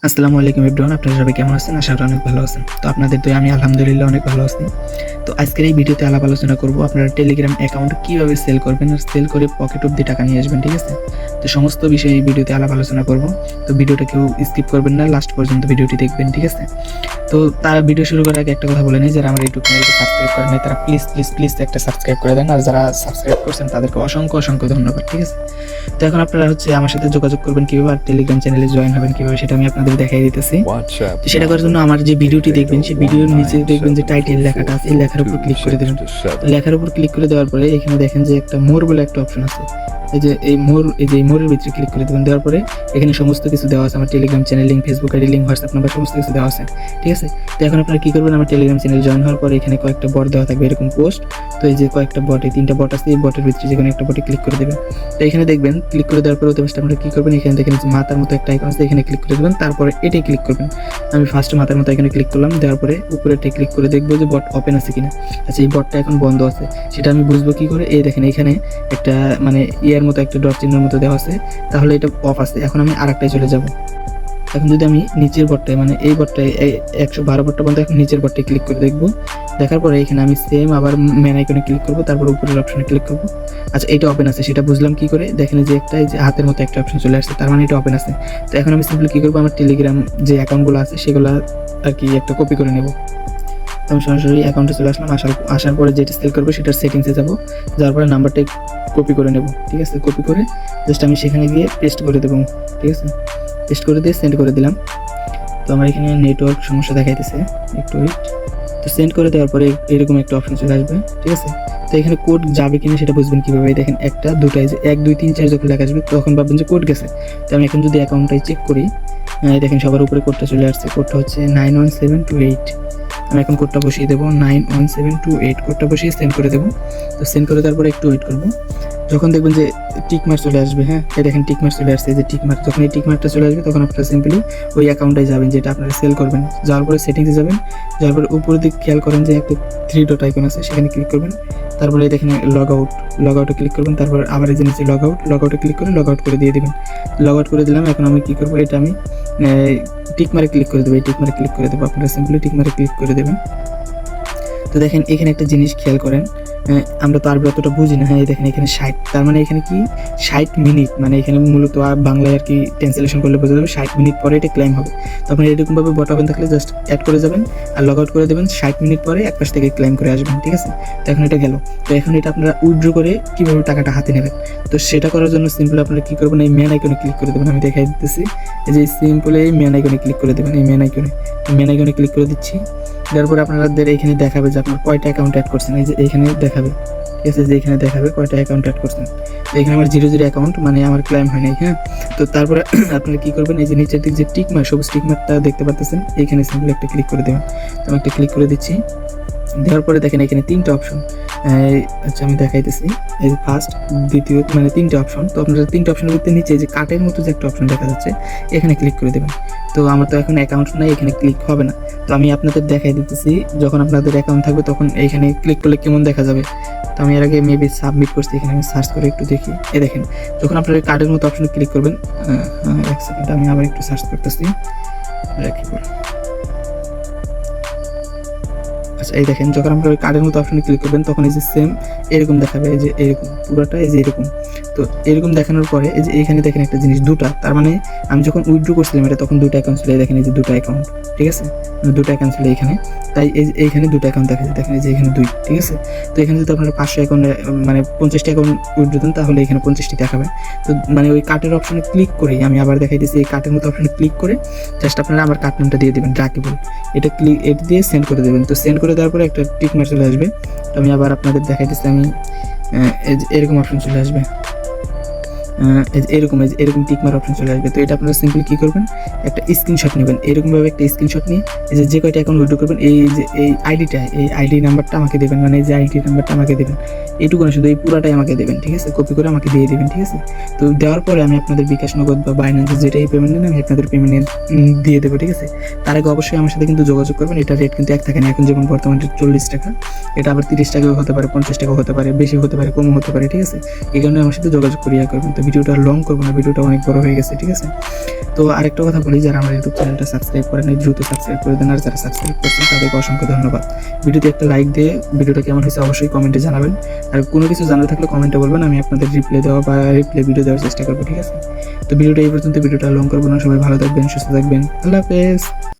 আসসালামু আলাইকুম এভরিওয়ান, আপনারা সবাই কেমন আছেন? আশা করি অনেক ভালো আছেন। তো আপনাদের দোয়ায় আমি আলহামদুলিল্লাহ অনেক ভালো আছি। তো আজকের এই ভিডিওতে আলাপ আলোচনা করব আপনারা টেলিগ্রাম অ্যাকাউন্ট কিভাবে সেল করবেন আর সেল করে পকেট অব্দি টাকা নিয়ে আসবেন, ঠিক আছে? তো সমস্ত বিষয়ে এই ভিডিওতে আলাপ আলোচনা করব। তো ভিডিওটা কেউ স্কিপ করবেন না, লাস্ট পর্যন্ত ভিডিওটি দেখবেন, ঠিক আছে? তো তারা ভিডিও শুরু করার আগে একটা কথা বলে নিই, যারা আমার ইউটিউব চ্যানেলটি সাবস্ক্রাইব করেন নাই তারা প্লিজ প্লিজ প্লিজ একটা সাবস্ক্রাইব করে দেন, আর যারা সাবস্ক্রাইব করছেন তাদেরকে অসংখ্য অসংখ্য ধন্যবাদ, ঠিক আছে? তো এখন আপনারা আমার সাথে যোগাযোগ করবেন কিভাবে আর টেলিগ্রাম চ্যানেলে জয়েন হবেন কিভাবে সেটা আমি আপনাদের দেখাই দিতেছি। তো সেটা করার জন্য আমার যে ভিডিওটি দেখবেন সেই ভিডিওর নিচে দেখবেন যে টাইটেল লেখাটা আছে, এই লেখার উপর ক্লিক করে দেবেন। লেখার উপর ক্লিক করে দেওয়ার পরে এখানে দেখেন যে একটা মোর বলে একটা অপশন আছে। এই মোরের ভিতরে ক্লিক করে দেবেন। দেওয়ার পরে এখানে সমস্ত কিছু দেওয়া আছে, আমার Telegram channel link, Facebook ID link, WhatsApp number সমস্ত কিছু দেওয়া আছে, ঠিক আছে? তো এখন আপনারা কি করবেন, আমার টেলিগ্রাম চ্যানেল জয়েন হওয়ার পরে এখানে কয়েকটা বট দেওয়া থাকবে এরকম পোস্ট। তো এই যে কয়েকটা বট, এই 3টা বট আছে, এই বটের ভিতরে যে কোনো একটা বটে ক্লিক করে দেবেন। তো এখানে দেখবেন ক্লিক করে দেওয়ার পরে আপনারা কি করবেন, এখানে দেখেন যে মাথার মতো একটা আইকন আছে, এখানে ক্লিক করে দেবেন। তারপরে এটাই ক্লিক করবেন। আমি ফার্স্ট মাথার মতো এখানে ক্লিক করলাম, দেওয়ার পরে উপরেটা ক্লিক করে দেখবো যে বট ওপেন আছে কিনা। আচ্ছা, এই বটটা এখন বন্ধ আছে, সেটা আমি বুঝবো কি করে? এই দেখেন এখানে একটা মানে ইয়ার মতো একটা ডট চিহ্নের মতো দেওয়া আছে, তাহলে এটা অফ আছে। এখন আমি আরেকটায় চলে যাব। এখন যদি আমি নিচের বটটায় মানে এই বটটায় 112 বটটা বন্ধ, এখন নিচের বটটায় ক্লিক করে দেখবো। দেখার পরে এখানে আমি সেম আবার মেন আইকনে ক্লিক করবো, তারপর উপরের অপশনে ক্লিক করবো। আচ্ছা, এটা ওপেন আছে, সেটা বুঝলাম কি করে? দেখেন যে একটা এই যে হাতের মতো একটা অপশন চলে আসছে, তার মানে এটা ওপেন আছে। তো এখন আমি সিম্পলি কি করবো, আমার টেলিগ্রাম যে অ্যাকাউন্টগুলো আছে সেগুলো আর কি একটা কপি করে নেব। আমি সরাসরি অ্যাকাউন্টে চলে আসলাম। আসার পরে যেটা সেল করবো সেটার সেটিংসে যাবো, যাওয়ার পরে নাম্বারটা কপি করে নেব, ঠিক আছে? কপি করে জাস্ট আমি সেখানে গিয়ে পেস্ট করে দেবো, ঠিক আছে? পেস্ট করে দিয়ে সেন্ড করে দিলাম। তো আমার এখানে নেটওয়ার্ক সমস্যা দেখাইতেছে, একটু ওয়েট। তো সেন্ড করে দেওয়ার পরে এরকম একটা অপশন চলে আসবে, ঠিক আছে? তো এখানে কোড যাবে কিনা সেটা বুঝবেন কীভাবে? দেখেন একটা দুটাই যে 1 2 3 4 যখন লেখা আসবে তখন ভাববেন যে কোড গেছে। তো আমি এখন যদি অ্যাকাউন্টটাই চেক করি, দেখেন সবার উপরে কোডটা চলে আসছে। কোডটা হচ্ছে 91728। আমি এখন কোডটা বসিয়ে দেবো, 91728 কোডটা বসিয়ে সেন্ড করে দেবো। তো সেন্ড করে দেওয়ার পরে একটু ওয়েট করবো। যখন দেখবেন যে টিক মার্ক চলে আসবে, হ্যাঁ এই দেখেন টিক মার্ক চলে আসছে, এই যে টিক মার্ক, যখন এই টিক মার্কটা চলে আসবে তখন আপনারা সিম্পলি ওই অ্যাকাউন্টে যাবেন যেটা আপনারা সেল করবেন। যাওয়ার পরে সেটিংসে যাবেন, যাওয়ার পরে উপরের দিকে খেয়াল করেন যে একটা 3 ডট আইকন আছে, সেখানে ক্লিক করবেন। তারপরে দেখেন লগ আউটে ক্লিক করবেন। তারপর আবার এই যে নিচে লগ আউটে ক্লিক করে লগ আউট করে দিয়ে দেবেন। লগ আউট করে দিলাম। এখন আমি কী করবো, এটা আমি টিক মারে ক্লিক করে দেবো, এই টিক মারে ক্লিক করে দেবো। আপনারা সিম্পলি টিক মারে ক্লিক করে দেবেন। তো দেখেন এখানে একটা জিনিস খেয়াল করেন, আমরা তো আরবি অতটা বুঝি না। হ্যাঁ দেখেন এখানে 60, তার মানে এখানে কি 60 মিনিট, মানে এখানে মূলত বাংলায় আর কি ট্রান্সলেশন করলে বোঝা যাবে 60 মিনিট পরে এটা ক্লেম হবে। তো আপনার এরকমভাবে বট ওপেন থাকলে জাস্ট অ্যাড করে যাবেন আর লগ আউট করে দেবেন, 60 মিনিট পরে এক পাশ থেকে ক্লেম করে আসবেন, ঠিক আছে? তো এখন এটা গেল। তো এখন এটা আপনারা উইথড্র করে কীভাবে টাকাটা হাতে নেবেন, তো সেটা করার জন্য সিম্পল আপনারা কী করবেন, এই মেন আইকনে ক্লিক করে দেবেন। আমি দেখাই দিতেছি, এই যে সিম্পল এই মেন আইকনে ক্লিক করে দেবেন। এই মেন আইকনে ক্লিক করে দিচ্ছি। তারপরে আপনাদের এখানে দেখাবে যে আপনার কয়টা অ্যাকাউন্ট অ্যাড করছেন, এই যে এখানে দেখাবে, ঠিক আছে? যে এখানে দেখাবে কয়টা অ্যাকাউন্ট অ্যাড করছেন। তো এখানে আমার 0 অ্যাকাউন্ট, মানে আমার ক্লেম হয় নাই, হ্যাঁ? তো তারপরে আপনারা কী করবেন, এই যে নিচের দিক যে টিক মার্ক, সবুজ টিক মার্কটা দেখতে পাচ্ছেন, এইখানে সিম্পল একটা ক্লিক করে দেবেন। তো আমি একটা ক্লিক করে দিচ্ছি। দেওয়ার পরে দেখেন এখানে 3টা অপশন, আচ্ছা আমি দেখাইতেছি। এই যে ফার্স্ট, দ্বিতীয়, মানে 3টে অপশন। তো আপনারা 3টে অপশনের ভিতরে নিচে যে কার্টের মতো যে একটা অপশন দেখা যাচ্ছে, এখানে ক্লিক করে দেবেন। তো আমার তো এখন অ্যাকাউন্ট নাই, এখানে ক্লিক হবে না। তো আমি আপনাদের দেখাই দিতেছি, যখন আপনাদের অ্যাকাউন্ট থাকবে তখন এইখানে ক্লিক করলে কেমন দেখা যাবে। তো আমি এর আগে মেবি সাবমিট করছি, এখানে আমি সার্চ করে একটু দেখি। এই দেখেন যখন আপনারা কার্ডের মতো অপশনে ক্লিক করবেন, এক সেকেন্ড আমি আবার একটু সার্চ করতেছি। আচ্ছা, এই দেখেন যখন আপনারা কার্ডের মতো অপশনে ক্লিক করবেন তখন এই যে সেম এরকম দেখাবে, এই যে এরকম পুরোটা এই যে এরকম। তো এরকম দেখানোর পরে এই যে এইখানে দেখেন একটা জিনিস, দুটা, তার মানে আমি যখন উইথড্র করছিলাম এটা তখন 2টা অ্যাকাউন্ট ছিল। দেখেন এই যে 2টা অ্যাকাউন্ট, ঠিক আছে? 2টা অ্যাকাউন্ট ছিল এইখানে, তাই এইখানে 2টা অ্যাকাউন্ট দেখা যায়। দেখেন এই যে এখানে 2, ঠিক আছে? তো এখানে যদি আপনারা 500 অ্যাকাউন্টে মানে 50টা অ্যাকাউন্ট উইথড্র দেন তাহলে এখানে 50টি দেখাবে। তো মানে ওই কার্টের অপশনে ক্লিক করেই আমি আবার দেখাইতেছি, এই কার্টের মতো অপশনে ক্লিক করে জাস্ট আপনারা আমার কার্ড নামটা দিয়ে দেবেন, রাকিবুল। এটা দিয়ে সেন্ড করে দেবেন। তো সেন্ড করে দেওয়ার পরে একটা টিক মার্ক চলে আসবে। তো আমি আবার আপনাদের দেখাইতেছি, আমি এরকম অপশন চলে আসবে, এরকম টিক মার অপশন চলে আসবে। তো এটা আপনারা সিম্পলি কী করবেন, একটা স্ক্রিনশট নেবেন। এরকমভাবে একটা স্ক্রিনশট নিয়ে এই যে কয়টা অ্যাকাউন্ট উইথড্র করবেন, এই যে এই আইডি নাম্বারটা আমাকে দেবেন, মানে এই যে আইডি নাম্বারটা আমাকে দেবেন, এইটুকু না, শুধু এই পুরাটাই আমাকে দেবেন, ঠিক আছে? কপি করে আমাকে দিয়ে দেবেন, ঠিক আছে? তো দেওয়ার পরে আমি আপনাদের বিকাশ নগদ বা বাইন্যান্সে যেটাই পেমেন্ট নেন আমি আপনাদের পেমেন্ট দিয়ে দেবো, ঠিক আছে? তার আগে অবশ্যই আমার সাথে কিন্তু যোগাযোগ করবেন। এটা রেট কিন্তু এক থাকে না, এখন যেমন বর্তমানে 40 টাকা, এটা আবার 30 টাকাও হতে পারে, 50 টাকাও হতে পারে, বেশি হতে পারে, কমও হতে পারে, ঠিক আছে? এই কারণে আমার সাথে যোগাযোগ করিয়া করবেন। তো ভিডিওটা লং করবো না, ভিডিওটা অনেক বড় হয়ে গেছে, ঠিক আছে। তো আরেকটা কথা বলি, যারা আমার ইউটিউব চ্যানেলটা সাবস্ক্রাইব করেন দ্রুত সাবস্ক্রাইব করে দেন, আর যারা সাবস্ক্রাইব করছেন তাদেরকে অসংখ্য ধন্যবাদ। ভিডিওতে একটা লাইক দিয়ে ভিডিওটা কেমন হয়েছে অবশ্যই কমেন্টে জানাবেন, আর কোনো কিছু জানার থাকলে কমেন্টে বলবেন, আমি আপনাদের রিপ্লাই ভিডিও দেওয়ার চেষ্টা করবো, ঠিক আছে। তো ভিডিওটা এই পর্যন্ত, ভিডিওটা লং করবো না, সবাই ভালো থাকবেন, সুস্থ থাকবেন, আল্লাহ হাফেজ।